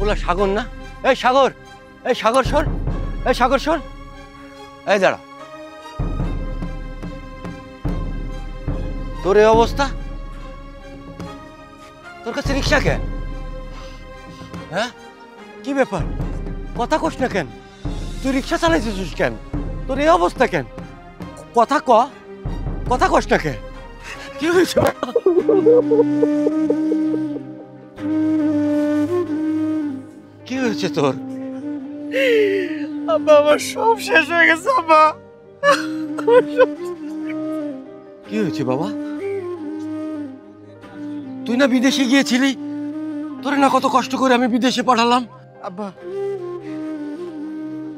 OLA সাগর না? এই সাগর, এই সাগর শোন, এই সাগর শোন, এই দাঁড়া। তোর এই অবস্থা, তোর কাছে রিক্সা কেন? হ্যাঁ, কি ব্যাপার? কথা কস না কেন? তুই রিক্সা চালাইছিস কেন? তোর এই অবস্থা কেন? কথা ক, কথা কস না কেন? কি হয়েছে? কি হয়েছে তোর? আব্বা আমার সব শেষ হয়ে গেছে আব্বা। কি হয়েছে বাবা? তুই না বিদেশে গিয়েছিলি? তোরে না কত কষ্ট করে আমি বিদেশে পাঠালাম। আব্বা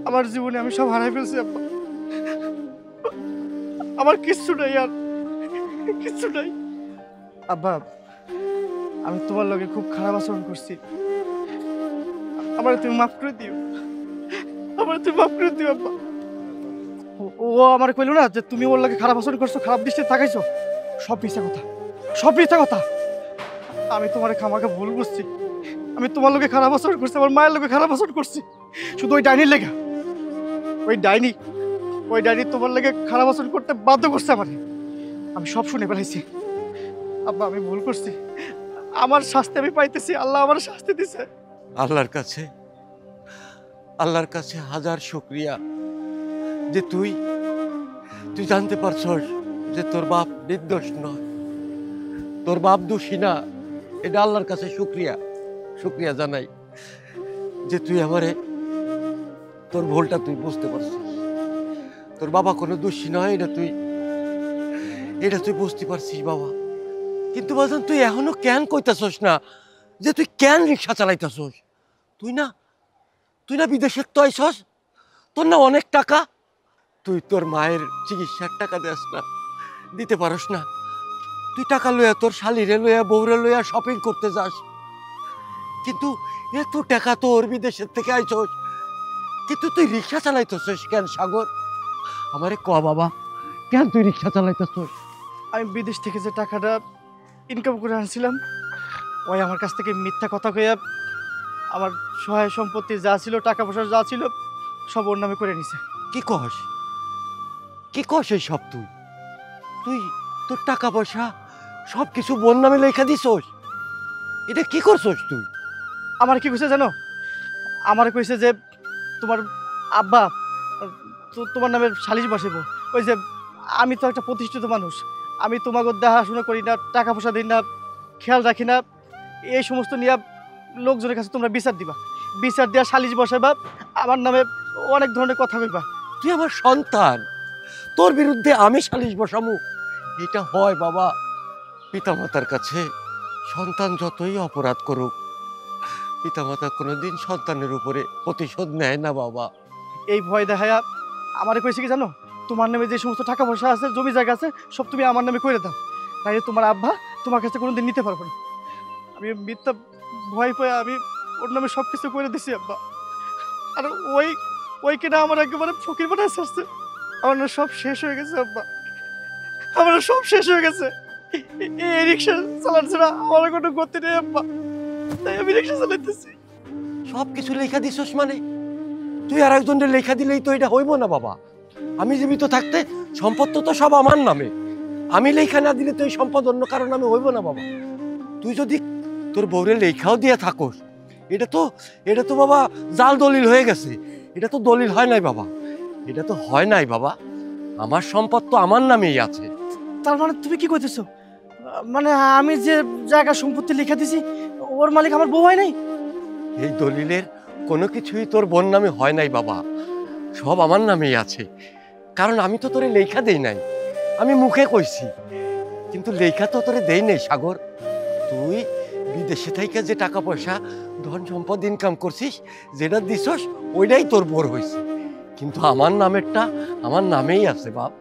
আমার জীবনে আমি সব হারাই ফেলছি আব্বা। আমার কিচ্ছু নাই, আর কিচ্ছু নাই আব্বা। আমি তোমার লগে খুব খারাপ আচরণ করছি, আমার তুমি মাফ করে দিও, আমার তুমি মাফ করে দিও আব্বা। ও আমার কইলো না যে তুমি ওর লগে খারাপ আচরণ করছো, খারাপ দৃষ্টিতে তাকাইছো, সব মিথ্যা কথা, সব মিথ্যা কথা। আমি তোমার খামাকে ভুল বুঝছি, আমি তোমার লোকে খারাপ আচরণ করছি, আমার মায়ের লোকে খারাপ আচরণ করছি শুধু ওই ডাইনির লেগে। ওই ডাইনি তোমার লেগে খারাপ আচরণ করতে বাধ্য করছে আমার। আমি সব শুনে ফেলাইছি আব্বা, আমি ভুল করছি, আমার শাস্তি আমি পাইতেছি, আল্লাহ আমার শাস্তি দিছে। আল্লাহর কাছে হাজার শুকরিয়া যে তুই জানতে পারছস যে তোর বাপ নির্দোষ নয়, তোর বাপ দোষী না। এটা আল্লাহর কাছে শুকরিয়া জানাই যে তুই আমারে তোর ভুলটা তুই বুঝতে পারছিস। তোর বাবা কোনো দোষী নয়, এটা তুই বুঝতে পারছিস বাবা। কিন্তু বাজান তুই এখনো কেন কইতাছস না যে তুই কেন রিক্সা চালাইতাছস? তুই না বিদেশে তো আইছস, তোর না অনেক টাকা, তুই তোর মায়ের চিকিৎসার টাকা দেস না, দিতে পারস না। তুই টাকা লইয়া তোর শালিরে লইয়া বউরে লইয়া শপিং করতে যাস, কিন্তু এত টাকা তোর বিদেশের থেকে আইছস, কিন্তু তুই রিক্সা চালাইতেছস কেন সাগর? আমারে ক বাবা, কেন তুই রিক্সা চালাইতেছস? আমি বিদেশ থেকে যে টাকাটা ইনকাম করে আনছিলাম, ওই আমার কাছ থেকে মিথ্যা কথা কইয়া আমার সহায় সম্পত্তি যা ছিল, টাকা পয়সা যা ছিল, সব ওর নামে করে নিছে। কি কস এই সব? তুই তোর টাকা পয়সা সব কিছু বোন নামে লেখা দিছস? এটা কি করছস তুই? আমার কি কইছে জানো? আমার কইছে যে তোমার আব্বা তোমার নামে সালিশ বসাবো। ওই যে আমি তো একটা প্রতিষ্ঠিত মানুষ, আমি তোমাকে দেখাশোনা করি না, টাকা পয়সা দিই না, খেয়াল রাখি না, এই সমস্ত নিয়ে লোকজনের কাছে তোমরা বিচার দিবা, বিচার দেওয়া সালিশ বসাবা, আমার নামে অনেক ধরনের কথা কইবা। তুই আমার সন্তান, তোর বিরুদ্ধে আমি সালিশ বসামু? এটা হয় বাবা? পিতামাতার কাছে সন্তান যতই অপরাধ করুক, পিতামাতা কোনোদিন সন্তানের উপরে প্রতিশোধ নেয় না বাবা। এই ভয় দেখায়া আমারে কইছে কি জানো? তোমার নামে যে সমস্ত টাকা পয়সা আছে, জমি জায়গা আছে, সব তুমি আমার নামে করে দাও, তাই তোমার আব্বা তোমার কাছে কোনোদিন নিতে পারবো না। আমি মিথ্যা ভয় পেয়ে আমি ওর নামে সব কিছু করে দিছি আব্বা। আর ওই কিনা আমার একেবারে ফকির বানায় ছাড়ছে। আমার না সব শেষ হয়ে গেছে আব্বা, আমার সব শেষ হয়ে গেছে। এই রিক্সা চালাচ্ছে না, আমার কোনো গতি নেই আব্বা, তাই আমি রিক্সা চালাইতেছি। সব কিছু লেখা দিছস মানে? তুই আর একজনের লেখা দিলেই তো এটা হইব না বাবা। আমি জীবিত থাকতে সম্পদ তো সব আমার নামে, আমি লেখা না দিলে তো এই সম্পদ অন্য কারো নামে হইব না বাবা। তুই যদি তোর বউরে লেখাও দিয়ে থাকস, এটা তো বাবা জাল দলিল হয়ে গেছে। এটা তো দলিল হয় নাই বাবা, এটা তো হয় নাই বাবা। আমার সম্পদ তো আমার নামেই আছে। তার মানে তুমি কি কইতেছো? মানে আমি যে জায়গা সম্পত্তি লেখা দিছি, ওর মালিক আমার বউ হয় নাই? এই দলিলের কোনো কিছুই তোর বোন নামে হয় নাই বাবা, সব আমার নামেই আছে। কারণ আমি তো তোরে লেখা দেই নাই, আমি মুখে কইছি, কিন্তু লেখা তো তোরে দেই নাই সাগর। তুই বিদেশে থেকে যে টাকা পয়সা ধন সম্পদ ইনকাম করছিস, যেটা দিছস ওইটাই তোর বোর হয়েছে, কিন্তু আমার নামেরটা আমার নামেই আছে বাপ।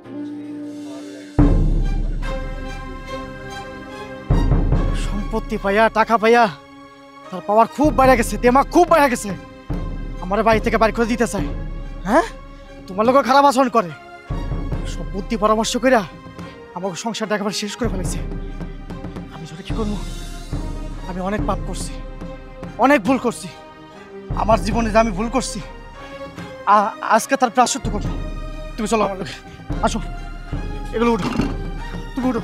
সম্পত্তি পাইয়া, টাকা পাইয়া তার পাওয়ার খুব বেড়ে গেছে, দেমাগ খুব বেড়ে গেছে, আমার বাড়ি থেকে বাড়ি করে দিতে চায়। হ্যাঁ, তোমার লোক খারাপ আচরণ করে, সব বুদ্ধি পরামর্শ করে আমাকে সংসারটা একেবারে শেষ করে ফেলেছে। আমি যদি কি করবো? আমি অনেক পাপ করছি, অনেক ভুল করছি, আমার জীবনে যে আমি ভুল করছি আজকে তার প্রায়শ্চিত্ত করবো। তুমি চলো আমার লোকে, আসো, এগুলো উঠো, তুমি উঠো।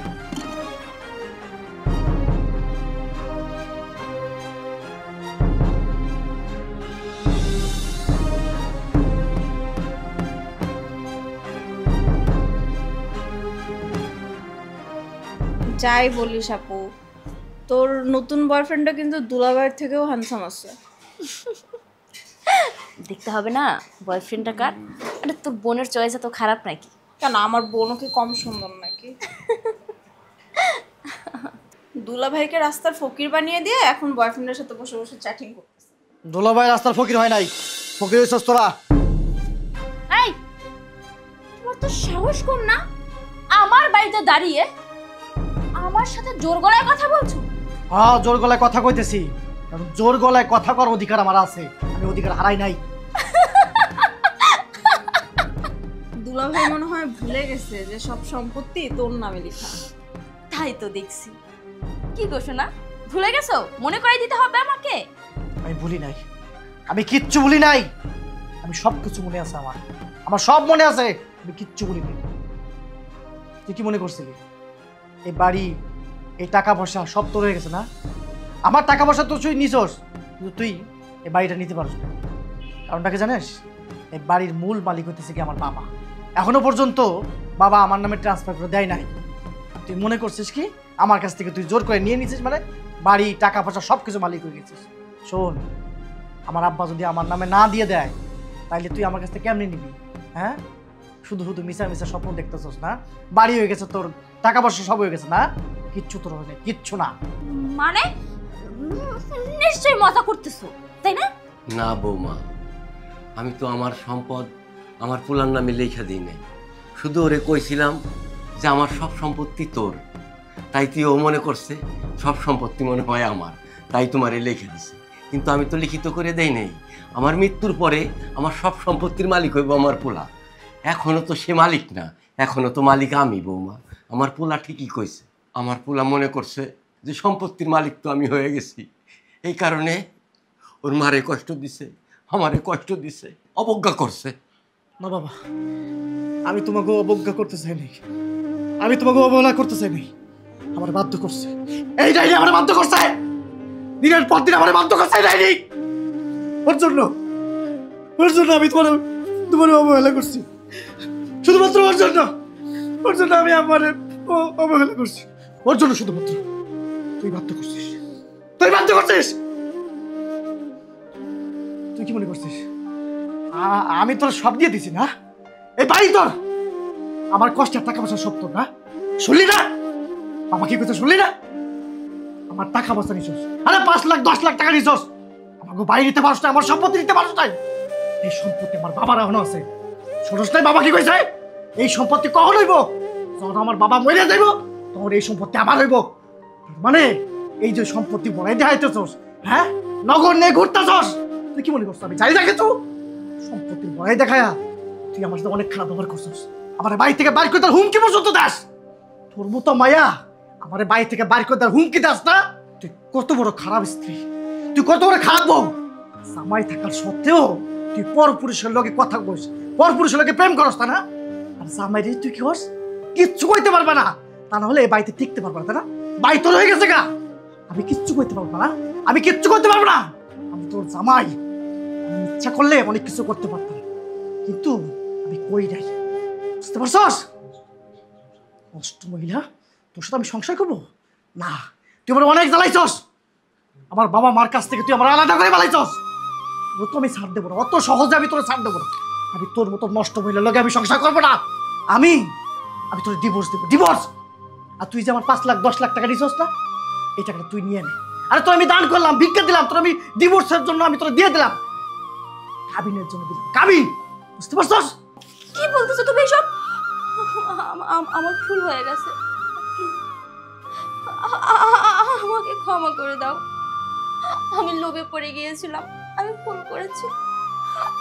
যাই বলিস আপু, তোর নতুন বয়ফ্রেন্ডটা কিন্তু দুলাভাইয়ের থেকেও হ্যান্ডসাম আছে। দেখতে হবে না বয়ফ্রেন্ডটা কার? আরে তোর বোনের চয়েস তো খারাপ নাকি? কেন, আমার বোনও কি কম সুন্দর নাকি? দুলাভাইকে রাস্তার ফকির বানিয়ে দিয়ে এখন বয়ফ্রেন্ডের সাথে বসে বসে চ্যাটিং করতেছে। দুলাভাই রাস্তার ফকির হয় নাই, ফকির হয়েছস তোরা। এই, তোমার তো সাহস কম না? আমার বাড়িতে দাঁড়িয়ে আমার সাথে জোর গলায় কথা বলছো? হ্যাঁ, জোর গলায় কথা কইতেছি, কারণ জোর গলায় কথা করার অধিকার আমার আছে, আমি অধিকার হারাই নাই। দুলাভাই মনে হয় ভুলে গেছে যে সব সম্পত্তি তোর নামে লেখা। তাই তো দেখছি। কি করছো না, ভুলে গেছো? মনে করাই দিতে হবে আমাকে? আমি ভুলি নাই, আমি কিচ্ছু ভুলি নাই, আমি সব কিছু মনে আছে, আমার সব মনে আছে, আমি কিচ্ছু ভুলি নাই। তুই কি মনে করছিলি এই বাড়ি, এই টাকা পয়সা সব তোর হয়ে গেছে না? আমার টাকা পয়সা তো তুই নিছস, কিন্তু তুই এই বাড়িটা নিতে পারছ না। কারণটাকে জানিস? এই বাড়ির মূল মালিক হইতেছে কি আমার বাবা। এখনো পর্যন্ত বাবা আমার নামে ট্রান্সফার করে দেয় নাই। তুই মনে করছিস কি আমার কাছ থেকে তুই জোর করে নিয়ে নিছিস, মানে বাড়ি টাকা পয়সা সব কিছু মালিক হয়ে গেছিস? শোন, আমার আব্বা যদি আমার নামে না দিয়ে দেয় তাইলে তুই আমার কাছ থেকে কেমনি নিবি? হ্যাঁ, শুধু শুধু মিশা মিশা স্বপ্ন দেখতেছস না? বাড়ি হয়ে গেছে তোর, টাকা পয়সা সব হয়ে গেছে না? কিচ্ছু তোর হয় না, কিচ্ছু না। মানে নিশ্চয়ই মজা করতেছো, তাই না? না বৌমা, আমি তো আমার সম্পদ আমার পোলার নামে লেখা দিই নাই, শুধু ওরে কইছিলাম যে আমার সব সম্পত্তি তোর, তাই তুই ও মনে করছে সব সম্পত্তি মনে হয় আমার, তাই তোমারে লিখে দিছে। কিন্তু আমি তো লিখিত করে দেই নাই, আমার মৃত্যুর পরে আমার সব সম্পত্তির মালিক হইব আমার পোলা। এখনো তো সে মালিক না, এখনো তো মালিক আমি বৌমা। আমার পোলা ঠিকই কইছে, আমার পোলা মনে করছে যে সম্পত্তির মালিক তো আমি হয়ে গেছি, এই কারণে ওর মারে কষ্ট দিছে, আমারে কষ্ট দিছে, অবজ্ঞা করছে। না বাবা, আমি তোমাকে অবজ্ঞা করতে চাই নাই, আমি তোমাকে অবহেলা করতে চাই নাই, আমার বাধ্য করছে এই ডাইনি, আমার বাধ্য করছে, দিনের পর দিন আমার বাধ্য করছে এই ডাইনি। ওর জন্য আমি তোমার অবহেলা করছি, শুধুমাত্র ওর জন্য আমি আমার অবহেলা করছি, ওর জন্য শুধুমাত্র। তুই বাধ্য করছিস, তুই কি মনে করছিস আমি তোর সব দিয়ে দিছি না? এই বাড়ি তোর, আমার কষ্টের টাকা পয়সা সব তোর না? শুনলি না বাবা কি কথা? শুনলি না? আমার টাকা পয়সা নিছস, আরে 5 লাখ 10 লাখ টাকা নিছস, আমাকে বাড়ি নিতে পারছ না, আমার সম্পত্তি নিতে পারছ না। এই সম্পত্তি আমার বাবার এখনো আছে, ছোটস নাই? বাবা কি কইছে এই সম্পত্তি কখন হইব? যখন আমার বাবা মরে যাইব তখন এই সম্পত্তি আমার হইব। মানে এই যে সম্পত্তি বড়াই দেখাইতেছস, হ্যাঁ, নগর নিয়ে ঘুরতেছস, তুই কি মনে করছিস আমি জানি না? কিন্তু সম্পত্তির বড়াই দেখায়া তুই আমার সাথে অনেক খারাপ ব্যবহার করছিস, আমার বাড়ি থেকে বাইর করে তার হুমকি পর্যন্ত দাস। তোর মতো মায়া আমার বাড়ি থেকে বাইর করে তার হুমকি দাস না? তুই কত বড় খারাপ স্ত্রী, তুই কত বড় খারাপ বউ। জামাই থাকার সত্ত্বেও তুই পরপুরুষের লগে কথা বলিস, পরপুরুষের লগে প্রেম করস না? আর জামাই রে তুই কি হস? কিচ্ছু কইতে পারবে না, তা না হলে এই বাড়িতে টিকতে পারবে না, তাই না? বাড়ি তোর হয়ে গেছে গা, আমি কিচ্ছু কইতে পারবো না, আমি কিচ্ছু করতে পারবো না। আমি তোর জামাই, আমি ইচ্ছা করলে অনেক কিছু করতে পারতাম, কিন্তু আমি কই নাই, বুঝতে পারছস? নষ্ট মহিলা, তোর সাথে আমি সংসার করবো না? তুই আমার অনেক জ্বালাইছস, আমার বাবা মার কাছ থেকে তুই আমার আলাদা করে বালাইছস, তো আমি ছাড় দেবো না, অত সহজে আমি তোর ছাড় দেবো না। আমি তোর মতো নষ্ট মহিলার লগে আমি সংসার করবো না, আমি তোর ডিভোর্স দেবো, ডিভোর্স। আর তুই যে আমার 5 লাখ 10 লাখ টাকা দিছস না, এই টাকাটা তুই নিয়ে নে। আরে তোর আমি দান করলাম, ভিক্ষা দিলাম, তোর আমি ডিভোর্সের জন্য আমি তোর দিয়ে দিলাম, কাবিনের জন্য দিলাম, কাবিন, বুঝতে পারছস? কি বলতেছো তুমি এসব? আমার ভুল হয়ে গেছে, আমাকে ক্ষমা করে দাও। আমি লোভে পড়ে গিয়েছিলাম, আমি ভুল করেছি,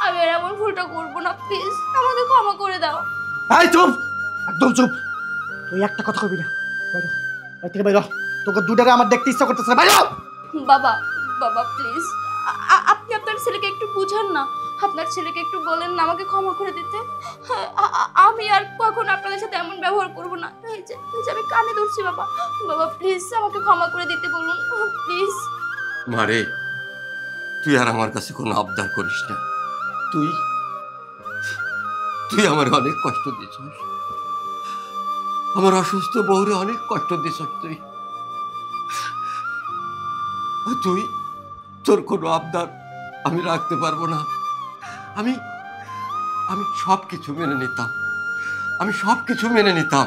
আমি আর এমন ভুলটা করবো না, প্লিজ আমাকে ক্ষমা করে দাও। এই চুপ, একদম চুপ, তুই একটা কথা কবি না, বাইরে বাইরে থেকে বাইরে, তোকে দুটারে আমার দেখতে ইচ্ছা করতেছে, বাইরে। বাবা বাবা প্লিজ, আপনি আপনার ছেলেকে একটু বুঝান না, আপনার ছেলেকে একটু বলেন না আমাকে ক্ষমা করে দিতে। আমি আর কখনো আপনাদের সাথে এমন ব্যবহার করব না। এই যে আমি কানে ধরছি বাবা, বাবা প্লিজ আমাকে ক্ষমা করে দিতে বলুন প্লিজ। মারে, তুই আর আমার কাছে কোনো আবদার করিস না। তুই তুই আমার অনেক কষ্ট দিছিস, আমার অসুস্থ বউরে অনেক কষ্ট দিছিস। তুই তোর কোনো আবদার আমি রাখতে পারবো না। আমি আমি সব কিছু মেনে নিতাম, আমি সব কিছু মেনে নিতাম,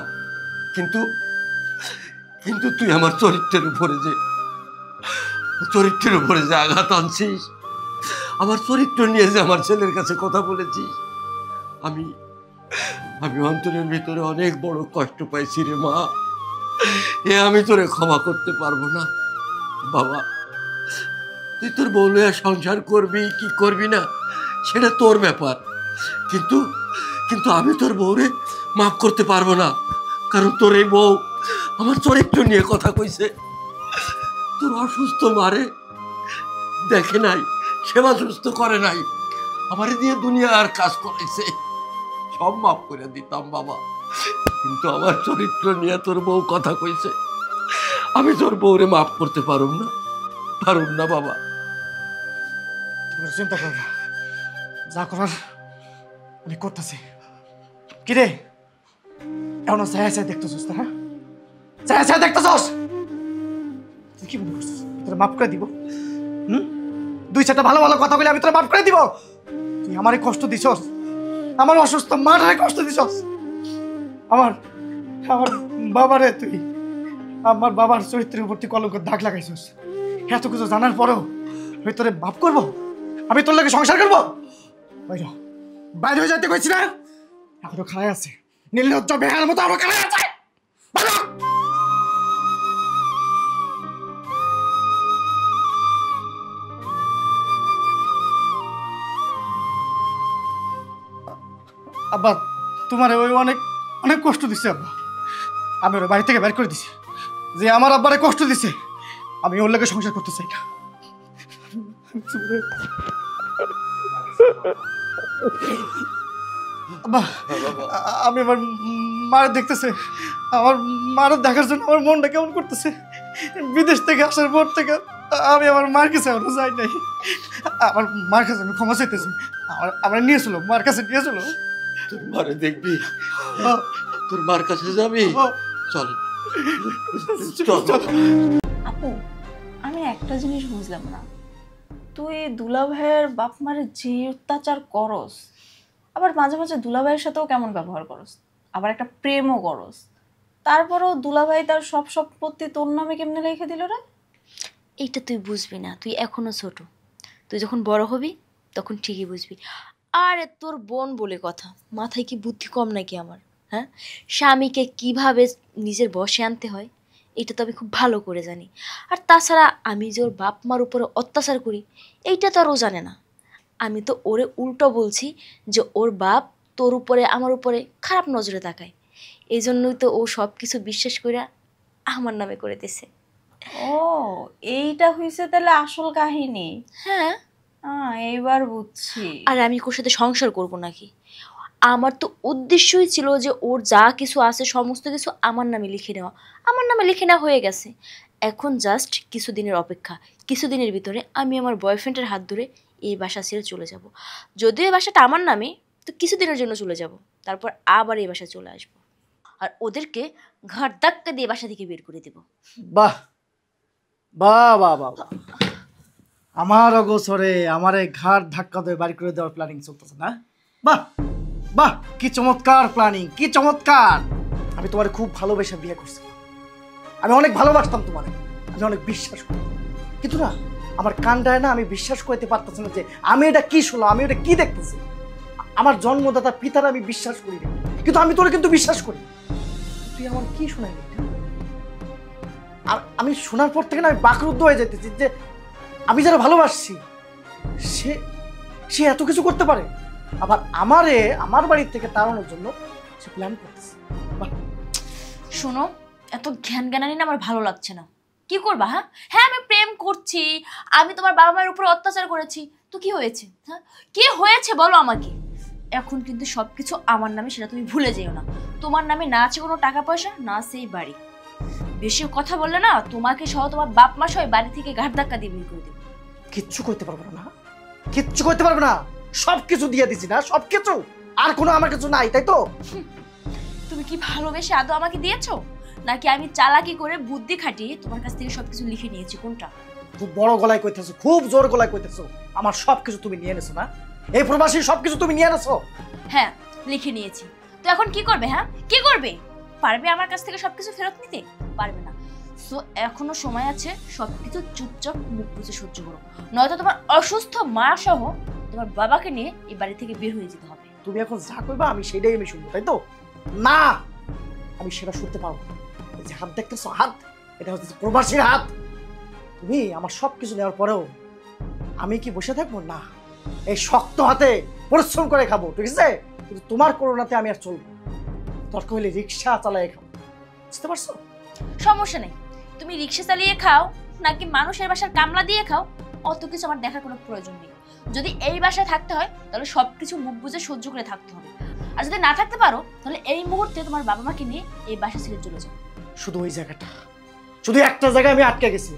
কিন্তু কিন্তু তুই আমার চরিত্রের উপরে যে আঘাত আনছিস, আমার চরিত্র নিয়ে যে আমার ছেলের কাছে কথা বলেছিস, আমি আমি অন্তরের ভিতরে অনেক বড় কষ্ট পাইছি রে মা। আমি তোরে ক্ষমা করতে পারবো না বাবা। তুই তোর বউ লইয়া সংসার করবি কি করবি না সেটা তোর ব্যাপার, কিন্তু কিন্তু আমি তোর বউরে মাফ করতে পারবো না, কারণ তোর এই বউ আমার চরিত্র নিয়ে কথা কইছে। তোর অসুস্থ মারে দেখে নাই, সেবা সুস্থ করে নাই, আমারে দিয়ে দুনিয়া আর কাজ করাইছে। সব মাফ করে দিতাম বাবা, কিন্তু আমার চরিত্র নিয়ে তোর বউ কথা কইছে, আমি তোর বউরে মাফ করতে পারুম না বাবা। চিন্তা কর না, যা করার আমি করতেছি। কিরে এমন চাই দেখতেছিস না? হ্যাঁ চাই দেখতেছস, তুই কি মনে করছিস তোরা মাফ করে দিব? দুই চারটা ভালো ভালো কথা বলে আমি তোরা মাফ করে দিব? তুই আমারে কষ্ট দিছস, আমার অসুস্থ মাটারে কষ্ট দিছস, আমার আমার বাবারে তুই আমার বাবার চরিত্রের উপর তুই কলঙ্ক দাগ লাগাইছস। এত কিছু জানার পরেও আমি তোরে মাফ করবো? আমি তোর লাগে সংসার করবো? বাইরে হয়ে যেতে কইছি না? এখনো খাড়াই আছে, নির্লজ্জ বেহার মতো আরো খাড়াই আছে। আব্বা তোমার ওই অনেক অনেক কষ্ট দিচ্ছে আব্বা, আমি ওর বাড়ি থেকে বের করে দিছি। যে আমার আব্বারে কষ্ট দিছে আমি ওর লাগে সংসার করতে চাই না। আব্বা আমি আমার মার দেখতেছে, আমার মার দেখার জন্য আমার মনটা কেমন করতেছে। বিদেশ থেকে আসার পর থেকে আমি আমার মার কাছে এখনো যাই নাই। আমার মার কাছে আমি ক্ষমা চাইতেছি, আমার নিয়েছিল মার কাছে নিয়েছিল। তোর মারে দেখবি, তোর মার কাছে যাবি, চল চল। আপু আমি একটা জিনিস বুঝলাম না, তুই দুলা ভাইয়ের বাপ মারে যে অত্যাচার করস, আবার মাঝে মাঝে দুলা ভাইয়ের সাথেও কেমন ব্যবহার করস, আবার একটা প্রেমও করস, তারপরেও দুলা ভাই তার সব সম্পত্তি তোর নামে কেমনে লিখে দিল রে? এইটা তুই বুঝবি না, তুই এখনো ছোট, তুই যখন বড় হবি তখন ঠিকই বুঝবি। আরে তোর বোন বলে কথা, মাথায় কি বুদ্ধি কম নাকি আমার? হ্যাঁ, স্বামীকে কিভাবে নিজের বশে আনতে হয় এটা তো আমি খুব ভালো করে জানি। আর তাছাড়া আমি যে ওর বাপ মার উপরে অত্যাচার করি এইটা তো আর ও জানে না। আমি তো ওরে উল্টো বলছি যে ওর বাপ তোর উপরে আমার উপরে খারাপ নজরে তাকায়, এই জন্যই তো ও সব কিছু বিশ্বাস করে আমার নামে করে দিছে। ও এইটা হইছে তাহলে আসল কাহিনী? হ্যাঁ এইবার বুঝছি। আর আমি ওর সাথে সংসার করব নাকি? আমার তো উদ্দেশ্যই ছিল যে ওর যা কিছু আছে সমস্ত কিছু আমার নামে লিখে নেওয়া। আমার নামে লিখে নেওয়া হয়ে গেছে, এখন জাস্ট কিছুদিনের অপেক্ষা। কিছুদিনের ভিতরে আমি আমার বয়ফ্রেন্ডের হাত ধরে এই বাসা ছেড়ে চলে যাব। যদিও এই বাসাটা আমার নামে, তো কিছুদিনের জন্য চলে যাব, তারপর আবার এই বাসায় চলে আসব, আর ওদেরকে ঘাট ধাক্কা দিয়ে বাসা থেকে বের করে দেব। বাহ বাহ বাহ বাহ, আমার অগোচরে আমারে ঘাট ধাক্কা দিয়ে বাড়ি করে দেওয়ার প্ল্যানিং চলতেছে না? বাহ বাহ, কি চমৎকার প্ল্যানিং, কি চমৎকার। আমি তোমার খুব ভালোবেসে বিয়ে করছিলাম, আমি অনেক ভালোবাসতাম তোমার, আমি অনেক বিশ্বাস করতাম, কিন্তু না আমার কানটায় না আমি বিশ্বাস করতে পারতেছি না যে আমি এটা কি শুনলাম, আমি এটা কি দেখতেছি। আমার জন্মদাতা পিতার আমি বিশ্বাস করি না, কিন্তু আমি তোরে কিন্তু বিশ্বাস করি। তুই আমার কি শোনাই? আর আমি শোনার পর থেকে না আমি বাকরুদ্ধ হয়ে যেতেছি যে আমি যারা ভালোবাসছি সে সে এত কিছু করতে পারে, আবার আমারে আমার বাড়ির থেকে তাড়ানোর জন্য সে প্ল্যান করতেছে। শোনো, এত জ্ঞান জ্ঞানানি না আমার ভালো লাগছে না। কি করবা? হ্যাঁ হ্যাঁ, আমি প্রেম করছি, আমি তোমার বাবা মায়ের উপর অত্যাচার করেছি, তো কি হয়েছে? হ্যাঁ কি হয়েছে বলো আমাকে। এখন কিন্তু সবকিছু আমার নামে, সেটা তুমি ভুলে যেও না। তোমার নামে না আছে কোনো টাকা পয়সা, না সেই বাড়ি। বেশি কথা বললে না, তোমাকে সহ তোমার বাপ মা সহ বাড়ি থেকে ঘাট ধাক্কা দিয়ে বের করে দেবো। কিচ্ছু করতে পারবে না, কিচ্ছু করতে পারবে না। সবকিছু দিয়ে দিছি না, সবকিছু। আর কোনো আমার কিছু নাই, তাই তো? তুমি কি ভালোবেসে আদৌ আমাকে দিয়েছো, নাকি আমি চালাকি করে বুদ্ধি খাটিয়ে তোমার কাছ থেকে সবকিছু লিখে নিয়েছি? কোনটা? খুব বড় গলায় কইতেছো, খুব জোর গলায় কইতেছো। আমার সবকিছু তুমি নিয়ে নেছো না? এই প্রবাসী সবকিছু তুমি নিয়ে নেছো? হ্যাঁ লিখে নিয়েছি। তো এখন কি করবে? হ্যাঁ কি করবে? পারবে আমার কাছ থেকে সবকিছু ফেরত নিতে? পারবে না। সো এখনো সময় আছে, সবকিছু চুপচাপ মুখ বুঝে সহ্য করো, নয়তো তোমার অসুস্থ মা সহ তোমার বাবাকে নিয়ে এই বাড়ি থেকে বের হয়ে যেতে হবে। তুমি এখন যা কইবা আমি সেটাই আমি শুনবো, তাই তো? না, আমি সেটা শুনতে পারবো না। এই যে হাত দেখতেছো, হাত, এটা হচ্ছে প্রবাসীর হাত। তুমি আমার সবকিছু নেওয়ার পরেও আমি কি বসে থাকবো? না, এই শক্ত হাতে পরিশ্রম করে খাবো, ঠিক আছে? কিন্তু তোমার করোনাতে আমি আর চলবো না। দরকার হলে রিক্সা চালায় খাবো, বুঝতে পারছো? সমস্যা নেই, তুমি রিক্সা চালিয়ে খাও নাকি মানুষের বাসার কামলা দিয়ে খাও, অত কিছু আমার দেখার কোনো প্রয়োজন নেই। যদি এই বাসায় থাকতে হয় তাহলে সবকিছু মুখ বুঝে সহ্য করে থাকতে হবে, আর যদি না থাকতে পারো তাহলে এই মুহূর্তে তোমার বাবা মাকে নিয়ে এই বাসা ছেড়ে চলে যাও। শুধু ওই জায়গাটা, শুধু একটা জায়গায় আমি আটকে গেছি,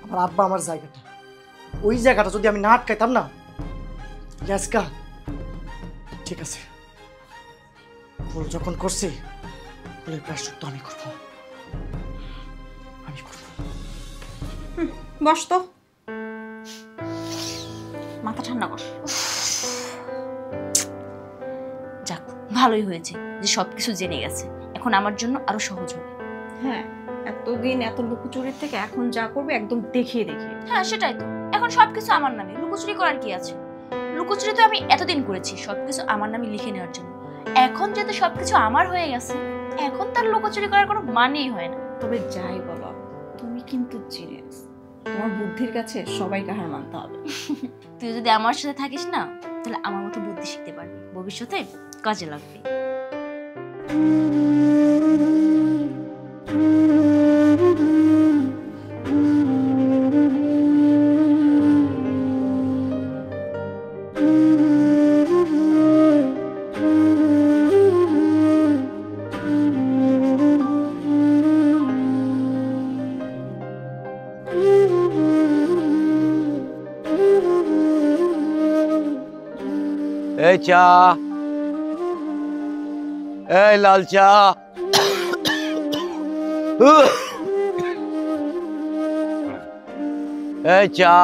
আমার আব্বা আমার জায়গাটা। ওই জায়গাটা যদি আমি না আটকাইতাম না, ইয়াসকা, ঠিক আছে, ভুল যখন করছি ভুলের প্রায়শ্চিত্ত আমি করবো, আমি করবো। বস তো, মাথা ঠান্ডা কর। যাক, ভালোই হয়েছে যে সবকিছু জেনে গেছে, এখন আমার জন্য আরো সহজ হবে। হ্যাঁ, এতদিন এত লুকোচুরির থেকে এখন যা করবে একদম দেখিয়ে দেখিয়ে। হ্যাঁ সেটাই তো, এখন সবকিছু আমার নামে, লুকোচুরি করার কি আছে? লুকোচুরি তো আমি এতদিন করেছি সবকিছু আমার নামে লিখে নেওয়ার জন্য। এখন যেহেতু সবকিছু আমার হয়ে গেছে, এখন তার লুকোচুরি করার কোনো মানেই হয় না। তবে যাই বলো, তুমি কিন্তু জিনিয়াস, তোমার বুদ্ধির কাছে সবাইকে হার মানতে হবে। তুই যদি আমার সাথে থাকিস না, তাহলে আমার মতো বুদ্ধি শিখতে পারবি, ভবিষ্যতে কাজে লাগবে। এই চা, এই লাল চা। এই চা।